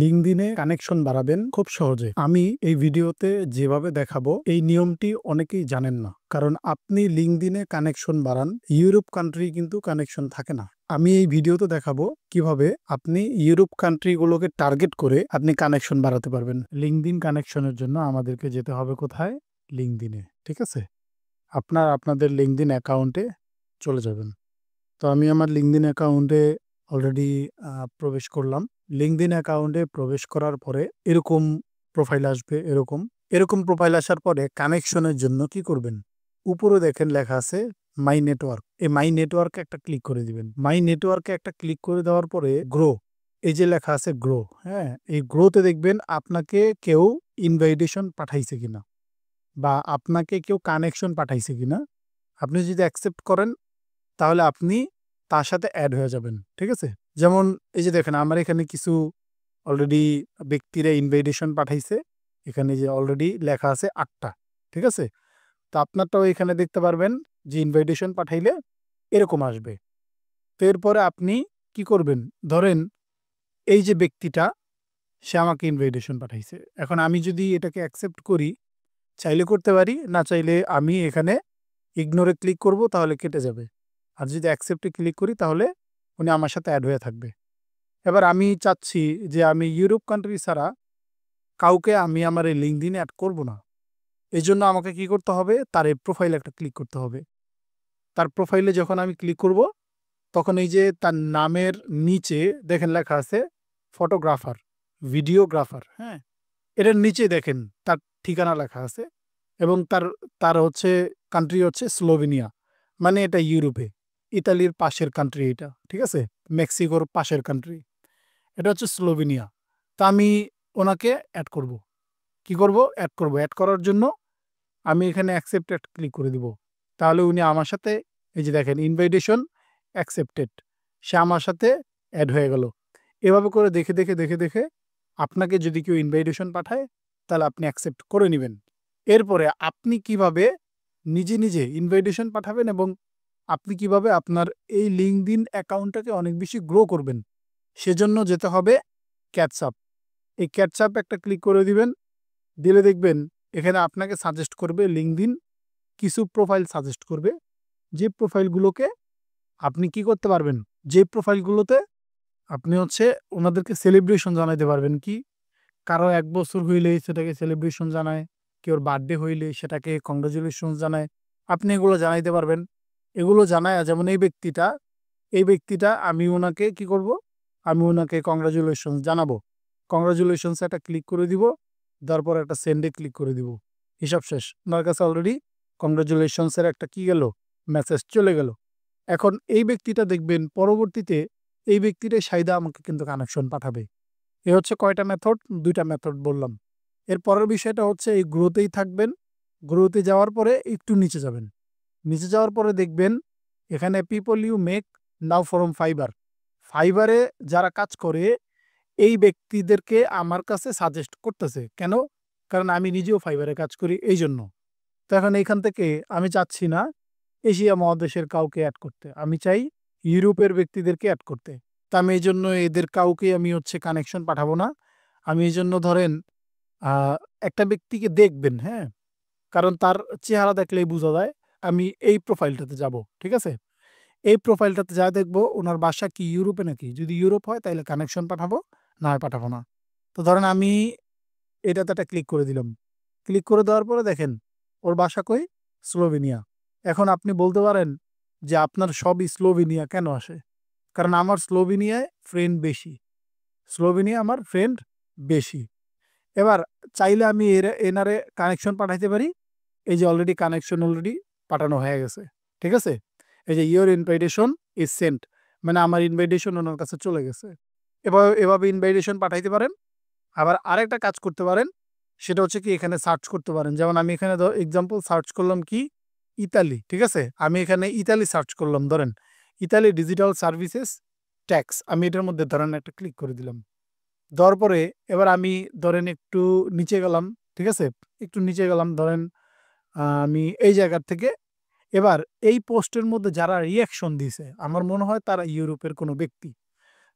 লিঙ্কডইনে connection বাড়াবেন খুব সহজে। আমি এই ভিডিওতে যেভাবে দেখাবো এই নিয়মটি অনেকেই জানেন না। কারণ আপনি লিঙ্কডইনে কানেকশন বাড়ান, ইউরোপ কান্ট্রি কিন্তু কানেকশন থাকে না। আমি এই ভিডিওতে দেখাবো কিভাবে আপনি ইউরোপ কান্ট্রিগুলোকে টার্গেট করে আপনি কানেকশন বাড়াতে পারবেন। লিঙ্কডইন কানেকশনের জন্য আমাদেরকে যেতে হবে কোথায়? লিঙ্কডইনে। ঠিক আছে? আপনাদের লিঙ্কডইন অ্যাকাউন্টে চলে যাবেন। তো আমি আমার লিঙ্কডইন অ্যাকাউন্টে অলরেডি প্রবেশ করলাম। লিঙ্কডইন অ্যাকাউন্টে প্রবেশ করার পরে এরকম প্রোফাইল আসবে। এরকম প্রোফাইল আসার পরে কানেকশনের জন্য কি করবেন? উপরে দেখেন লেখা আছে মাই নেটওয়ার্ক। এই মাই নেটওয়ার্কে একটা ক্লিক করে দিবেন। মাই নেটওয়ার্কে একটা ক্লিক করে দেওয়ার পরে গ্রো, এই যে লেখা আছে গ্রো, হ্যাঁ, এই গ্রোতে দেখবেন আপনাকে কেউ ইনভাইটেশন পাঠাইছে কিনা বা আপনাকে কেউ কানেকশন পাঠাইছে কিনা। আপনি যদি অ্যাকসেপ্ট করেন তাহলে আপনি তার সাথে অ্যাড হয়ে যাবেন। ঠিক আছে? যেমন এই যে দেখেন আমার এখানে কিছু অলরেডি ব্যক্তিরা ইনভাইটেশন পাঠাইছে। এখানে যে অলরেডি লেখা আছে ৮ টা। ঠিক আছে? তো আপনারটাও এখানে দেখতে পারবেন যে ইনভাইটেশন পাঠাইলে এরকম আসবে। তো এরপরে আপনি কি করবেন? ধরেন এই যে ব্যক্তিটা সে আমাকে ইনভাইটেশন পাঠাইছে। এখন আমি যদি এটাকে অ্যাকসেপ্ট করি, চাইলে করতে পারি, না চাইলে আমি এখানে ইগনোরে ক্লিক করব, তাহলে কেটে যাবে। আর যদি অ্যাকসেপ্টে ক্লিক করি তাহলে উনি আমার সাথে অ্যাড হয়ে থাকবে। এবার আমি চাচ্ছি যে আমি ইউরোপ কান্ট্রি ছাড়া কাউকে আমি আমার এই লিঙ্কডইনে অ্যাড করব না। এজন্য আমাকে কি করতে হবে? তার এই প্রোফাইলে একটা ক্লিক করতে হবে। তার প্রোফাইলে যখন আমি ক্লিক করব তখন এই যে তার নামের নিচে দেখেন লেখা আছে ফটোগ্রাফার, ভিডিওগ্রাফার, হ্যাঁ? এটার নিচে দেখেন তার ঠিকানা লেখা আছে এবং তার তার হচ্ছে কান্ট্রি হচ্ছে স্লোভেনিয়া। মানে এটা ইউরোপে, ইতালির পাশের কান্ট্রি এটা। ঠিক আছে? মেক্সিকোর পাশের কান্ট্রি। এটা হচ্ছে স্লোভেনিয়া। তা আমি ওনাকে অ্যাড করব। কি করব? অ্যাড করব। অ্যাড করার জন্য আমি এখানে অ্যাকসেপ্টেড ক্লিক করে দিব। তাহলে উনি আমার সাথে এই যে দেখেন ইনভাইটেশন অ্যাকসেপ্টেড। সে আমার সাথে অ্যাড হয়ে গেল। এভাবে করে দেখে আপনাকে যদি কেউ ইনভাইটেশন পাঠায় তাহলে আপনি অ্যাকসেপ্ট করে নিবেন। এরপরে আপনি কিভাবে নিজে ইনভাইটেশন পাঠাবেন এবং আপনি কিভাবে আপনার এই লিঙ্কডইন অ্যাকাউন্টটাকে অনেক বেশি গ্রো করবেন, সেজন্য যেতে হবে ক্যাটসআপ। এই ক্যাটসআপ একটা ক্লিক করে দিবেন। দিলে দেখবেন এখানে আপনাকে সাজেস্ট করবে লিঙ্কডইন কিছু প্রোফাইল সাজেস্ট করবে, যে প্রোফাইলগুলোকে আপনি কি করতে পারবেন, যে প্রোফাইলগুলোতে আপনি হচ্ছে ওনাদেরকে সেলিব্রেশন জানাইতে পারবেন। কি কারো ১ বছর হইলে সেটাকে সেলিব্রেশন জানায়, কেউর বার্থডে হইলে সেটাকে কংগ্রাচুলেশন জানায়। আপনি এগুলো জানাইতে পারবেন। এগুলো জানায়া যেমন এই ব্যক্তিটা আমি ওনাকে কি করব? আমি ওনাকে কংগ্রাচুলেশনস জানাবো। কংগ্রাচুলেশনস একটা ক্লিক করে দিব। দেওয়ার পর একটা সেন্ডে ক্লিক করে দিব। হিসাব শেষ। উনার কাছে অলরেডি কংগ্রাচুলেশনস এর একটা কি গেল? মেসেজ চলে গেল। এখন এই ব্যক্তিটা দেখবেন পরবর্তীতে এই ব্যক্তিটাই সাইদা আমাকে কিন্তু কানেকশন পাঠাবে। এ হচ্ছে কয়টা মেথড? ২ টা মেথড বললাম। এর পরের বিষয়টা হচ্ছে এই গ্রোতেই থাকবেন। গ্রোতে যাওয়ার পরে একটু নিচে যাবেন। নিচে যাওয়ার পরে দেখবেন এখানে people you make now from fibre. ফাইবারে যারা কাজ করে এই ব্যক্তিদেরকে আমার কাছে সাজেস্ট করতেছে। কেন? কারণ আমি নিজেও ফাইবারে কাজ করি এইজন্য। তো এখন এইখান থেকে আমি চাচ্ছি না এশিয়া মহাদেশের কাউকে এড করতে। আমি চাই ইউরোপের ব্যক্তিদেরকে এড করতে। তো আমি এইজন্য এদের কাউকে আমি হচ্ছে কানেকশন পাঠাবো না। আমি এইজন্য ধরেন আ একটা ব্যক্তিকে দেখবেন, হ্যাঁ? কারণ তার চেহারা দেখলেই বুঝা যায়। আমি এই প্রোফাইলটাতে যাবো। ঠিক আছে? এই প্রোফাইলটাতে যায়া দেখবো উনার বাসা কি ইউরোপে নাকি? যদি ইউরোপ হয় তাইলে কানেকশন পাঠাবো, না হয় পাঠাবো না। তো ধরেন আমি এটাতে একটা ক্লিক করে দিলাম। ক্লিক করে দেওয়ার পরে দেখেন ওর বাসা কই? স্লোভেনিয়া। এখন আপনি বলতে পারেন যে আপনার সবই স্লোভেনিয়া কেন আসে? কারণ আমার স্লোভেনিয়ায় ফ্রেন্ড বেশি। স্লোভেনিয়া আমার ফ্রেন্ড বেশি। এবার চাইলে আমি এনারে কানেকশন পাঠাইতে পারি। এই যে অলরেডি পাঠানো হয়ে গেছে। ঠিক আছে? এই যে ইওর ইনভাইটেশন ইজ সেন্ট, মানে আমার ইনভাইটেশন ওনার কাছে চলে গেছে। এভাবে ইনভাইটেশন পাঠাইতে পারেন। আবার আরেকটা কাজ করতে পারেন, সেটা হচ্ছে কি এখানে সার্চ করতে পারেন। যেমন আমি এখানে এক্সাম্পল সার্চ করলাম কি? ইতালি। ঠিক আছে? আমি এখানে ইতালি সার্চ করলাম ধরেন। Italy digital services tax. আমি এটার মধ্যে ধরেন একটা ক্লিক করে দিলাম। দেওয়ার পরে এবার আমি ধরেন একটু নিচে গেলাম। ঠিক আছে? একটু নিচে গেলাম ধরেন আমি এই জায়গার থেকে এবার এই পোস্টের মধ্যে যারা রিঅ্যাকশন দিছে আমার মনে হয় তারা ইউরোপের কোনো ব্যক্তি।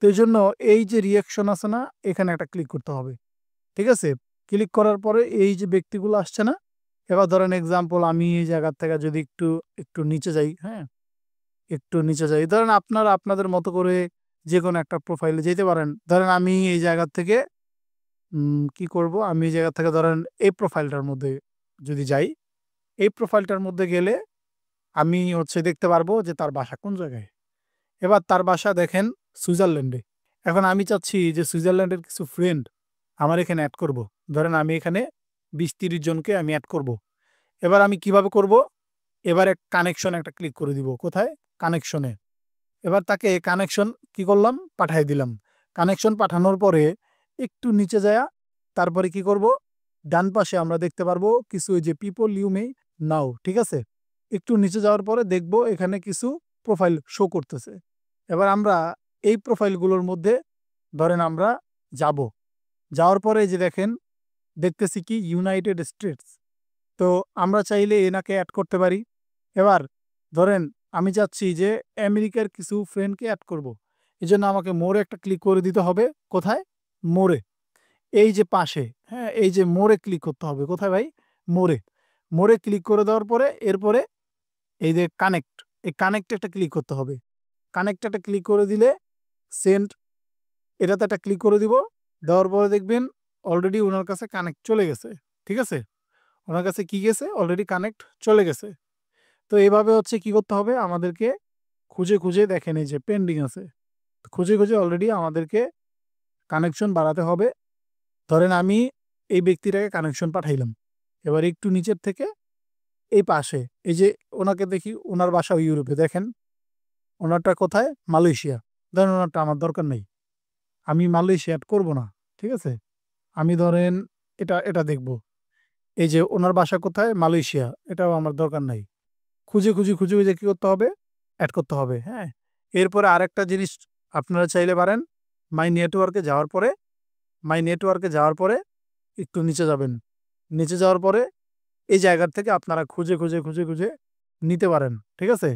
তো তো এই জন্য এই যে রিয়াকশন আছে না, এখানে একটা ক্লিক করতে হবে। ঠিক আছে, ক্লিক করার পরে এই যে ব্যক্তিগুলো আসছে না, এবার ধরেন এক্সাম্পল আমি এই জায়গা থেকে যদি একটু একটু নিচে যাই, হ্যাঁ একটু নিচে যাই, ধরেন আপনারা আপনাদের মতো করে যে কোনো একটা প্রোফাইলে যেতে পারেন। ধরেন আমি এই জায়গা থেকে কি করব, আমি এই জায়গা থেকে ধরেন এই প্রোফাইলটার মধ্যে যদি যাই, এই প্রোফাইলটার মধ্যে গেলে আমি হচ্ছে দেখতে পারবো যে তার বাসা কোন জায়গায়। এবার তার বাসা দেখেন সুইজারল্যান্ডে। এখন আমি চাচ্ছি যে সুইজারল্যান্ডের কিছু ফ্রেন্ড আমার এখানে অ্যাড করব। ধরেন আমি এখানে 20-30 জনকে আমি অ্যাড করব। এবার আমি কিভাবে করব, এবারে কানেকশন একটা ক্লিক করে দিব। কোথায়? কানেকশনে। এবার তাকে কানেকশন কি করলাম, পাঠিয়ে দিলাম। কানেকশন পাঠানোর পরে একটু নিচে যায়া তারপরে কি করব, ডান পাশে আমরা দেখতে পারবো কিছু ওই যে পিপল ইউ মে নাও, ঠিক আছে। একটু নিচে যাওয়ার পরে দেখব এখানে কিছু প্রোফাইল শো করতেছে। এবার আমরা এই প্রোফাইলগুলোর মধ্যে ধরেন আমরা যাব, যাওয়ার পরে যে দেখেন দেখতেছি কি ইউনাইটেড স্টেটস। তো আমরা চাইলে এনাকে অ্যাড করতে পারি। এবার ধরেন আমি চাচ্ছি যে আমেরিকার কিছু ফ্রেন্ডকে অ্যাড করব। এই জন্য আমাকে মোরে একটা ক্লিক করে দিতে হবে। কোথায়? মোরে। এই যে পাশে, হ্যাঁ এই যে মোরে ক্লিক করতে হবে। কোথায় ভাই? মোরে। মোরে ক্লিক করে দেওয়ার পরে এরপরে এই যে কানেক্ট, এই কানেক্টে একটা ক্লিক করতে হবে। কানেক্টে একটা ক্লিক করে দিলে সেন্ড, এটাতে একটা ক্লিক করে দিব। দেওয়ার পরে দেখবেন অলরেডি ওনার কাছে কানেক্ট চলে গেছে। ঠিক আছে, ওনার কাছে কি গেছে? অলরেডি কানেক্ট চলে গেছে। তো এভাবে হচ্ছে কি করতে হবে, আমাদেরকে খুঁজে খুঁজে দেখেন এই যে পেন্ডিং আছে, খুঁজে খুঁজে অলরেডি আমাদেরকে কানেকশন বাড়াতে হবে। ধরেন আমি এই ব্যক্তিটাকে কানেকশন পাঠাইলাম। এবার একটু নিচের থেকে এই পাশে এই যে ওনাকে দেখি, ওনার বাসা ইউরোপে। দেখেন ওনারটা কোথায়? মালয়েশিয়া। ধরেন ওনারটা আমার দরকার নেই, আমি মালয়েশিয়া অ্যাড করবো না। ঠিক আছে, আমি ধরেন এটা এটা দেখব। এই যে ওনার বাসা কোথায়? মালয়েশিয়া, এটাও আমার দরকার নাই। খুঁজে খুঁজে খুঁজে খুঁজে কি করতে হবে? অ্যাড করতে হবে। হ্যাঁ, এরপরে আরেকটা জিনিস আপনারা চাইলে পারেন, মাই নেটওয়ার্কে যাওয়ার পরে, মাই নেটওয়ার্কে যাওয়ার পরে একটু নিচে যাবেন। নিচে যাওয়ার পরে এই জায়গার থেকে আপনারা খুঁজে খুঁজে খুঁজে খুঁজে নিতে পারেন। ঠিক আছে,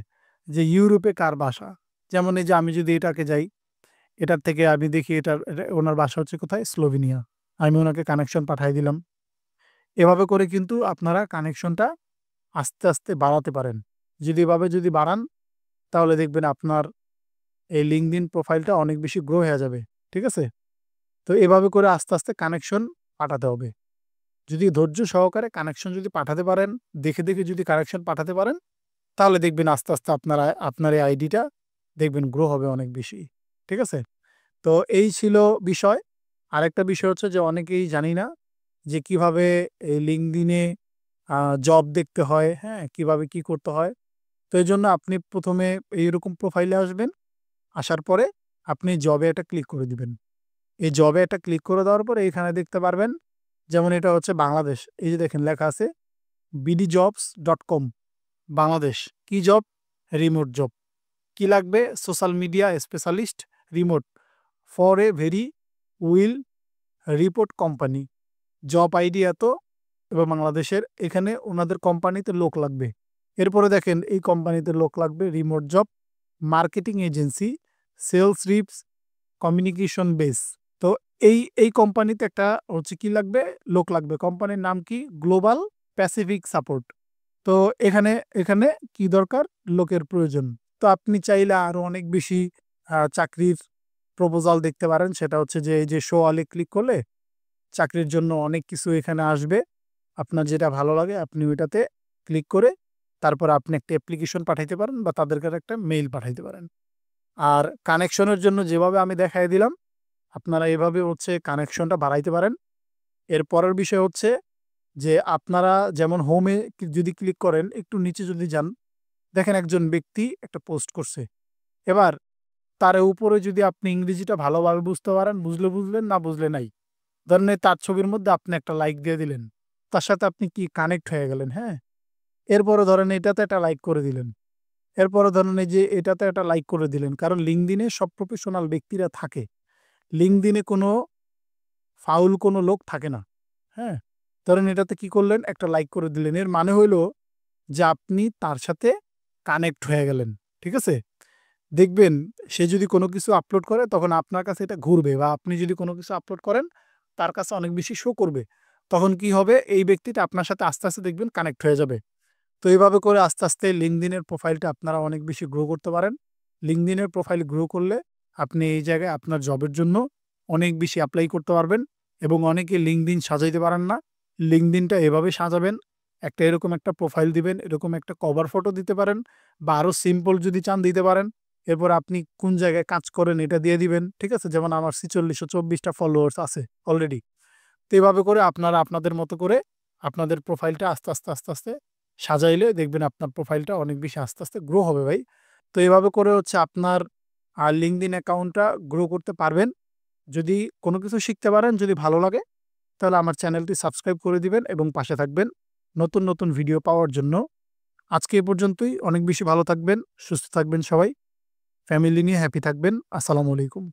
যে ইউরোপে কার বাসা। যেমন এই যে আমি যদি এটাকে যাই, এটার থেকে আমি দেখি ওনার বাসা হচ্ছে কোথায়? স্লোভেনিয়া। আমি ওনাকে কানেকশন পাঠিয়ে দিলাম। এভাবে করে কিন্তু আপনারা কানেকশনটা আস্তে আস্তে বাড়াতে পারেন। যদি এভাবে যদি বাড়ান তাহলে দেখবেন আপনার এই লিঙ্কডইন প্রোফাইলটা অনেক বেশি গ্রো হয়ে যাবে। ঠিক আছে, তো এভাবে করে আস্তে আস্তে কানেকশন পাঠাতে হবে। যদি ধৈর্য সহকারে কানেকশন যদি পাঠাতে পারেন, দেখে দেখে যদি কানেকশন পাঠাতে পারেন, তাহলে দেখবেন আস্তে আস্তে আপনার এই আইডিটা দেখবেন গ্রো হবে অনেক বেশি। ঠিক আছে, তো এই ছিল বিষয়। আরেকটা বিষয় হচ্ছে যে অনেকেই জানি না যে কিভাবে এই লিঙ্কডইনে জব দেখতে হয়, হ্যাঁ কিভাবে কি করতে হয়। তো এই জন্য আপনি প্রথমে এইরকম প্রোফাইলে আসবেন। আসার পরে আপনি জবে একটা ক্লিক করে দিবেন। এই জবে একটা ক্লিক করে দেওয়ার পরে এখানে দেখতে পারবেন, যেমন এটা হচ্ছে বাংলাদেশ। এই যে দেখেন লেখা আছে bdjobs.com বাংলাদেশ। কি জব? Remote job. কি লাগবে? Social media specialist, remote, for a very will report company. Job ID এত, এবার বাংলাদেশের এখানে ওনাদের কোম্পানিতে লোক লাগবে। এরপরে দেখেন এই কোম্পানিতে লোক লাগবে, remote job, marketing agency, sales reps, communication base. তো এই কোম্পানিতে একটা হচ্ছে কি লাগবে? লোক লাগবে। কোম্পানির নাম কি? Global Pacific support. তো এখানে এখানে কি দরকার? লোকের প্রয়োজন। তো আপনি চাইলে আরো অনেক বেশি চাকরির প্রপোজাল দেখতে পারেন। সেটা হচ্ছে যে এই যে শো অলে ক্লিক করলে চাকরির জন্য অনেক কিছু এখানে আসবে। আপনার যেটা ভালো লাগে আপনি ওইটাতে ক্লিক করে তারপর আপনি একটা অ্যাপ্লিকেশন পাঠাইতে পারেন বা তাদের কাছে একটা মেইল পাঠাইতে পারেন। আর কানেকশনের জন্য যেভাবে আমি দেখাই দিলাম, আপনারা এভাবে হচ্ছে কানেকশনটা বাড়াইতে পারেন। এর পরের বিষয় হচ্ছে যে আপনারা যেমন হোমে যদি ক্লিক করেন, একটু নিচে যদি যান, দেখেন একজন ব্যক্তি একটা পোস্ট করছে। এবার তার উপরে যদি আপনি ইংরেজিটা ভালোভাবে বুঝতে পারেন, বুঝলে বুঝলেন, না বুঝলে নাই। ধরেন এই তার ছবির মধ্যে আপনি একটা লাইক দিয়ে দিলেন, তার সাথে আপনি কি কানেক্ট হয়ে গেলেন। হ্যাঁ, এরপরে ধরেন এটাতে একটা লাইক করে দিলেন। এরপরে ধরেন এই যে এটাতে একটা লাইক করে দিলেন, কারণ লিঙ্কডইনে সব প্রফেশনাল ব্যক্তিরা থাকে। লিঙ্কডইনে কোনো ফাউল কোনো লোক থাকে না। হ্যাঁ, ধরেন এটাতে কি করলেন? একটা লাইক করে দিলেন। এর মানে হইলো যে আপনি তার সাথে কানেক্ট হয়ে গেলেন। ঠিক আছে, দেখবেন সে যদি কোনো কিছু আপলোড করে তখন আপনার কাছে এটা ঘুরবে, বা আপনি যদি কোনো কিছু আপলোড করেন তার কাছে অনেক বেশি শো করবে। তখন কি হবে, এই ব্যক্তিটা আপনার সাথে আস্তে আস্তে দেখবেন কানেক্ট হয়ে যাবে। তো এইভাবে করে আস্তে আস্তে লিঙ্কডইনের প্রোফাইলটা আপনারা অনেক বেশি গ্রো করতে পারেন। লিঙ্কডইনের প্রোফাইল গ্রো করলে আপনি এই জায়গায় আপনার জবের জন্য অনেক বেশি অ্যাপ্লাই করতে পারবেন। এবং অনেকে লিঙ্কডইন সাজাইতে পারেন না, লিঙ্কডইনটা এভাবে সাজাবেন, একটা এরকম একটা প্রোফাইল দিবেন, এরকম একটা কভার ফটো দিতে পারেন, বা আরও সিম্পল যদি চান দিতে পারেন। এরপর আপনি কোন জায়গায় কাজ করেন এটা দিয়ে দিবেন, ঠিক আছে? যেমন আমার 4624টা ফলোয়ার্স আছে অলরেডি। তো এভাবে করে আপনারা আপনাদের মতো করে আপনাদের প্রোফাইলটা আস্তে আস্তে আস্তে আস্তে সাজাইলে দেখবেন আপনার প্রোফাইলটা অনেক বেশি আস্তে আস্তে গ্রো হবে ভাই। তো এভাবে করে আপনার লিঙ্কডইন অ্যাকাউন্টটা গ্রো করতে পারবেন। যদি কোনো কিছু শিখতে পারেন, যদি ভালো লাগে, তাহলে আমার চ্যানেলটি সাবস্ক্রাইব করে দিবেন এবং পাশে থাকবেন নতুন নতুন ভিডিও পাওয়ার জন্য। আজকে এ পর্যন্তই। অনেক বেশি ভালো থাকবেন, সুস্থ থাকবেন সবাই, ফ্যামিলি নিয়ে হ্যাপি থাকবেন। আসসালামু আলাইকুম।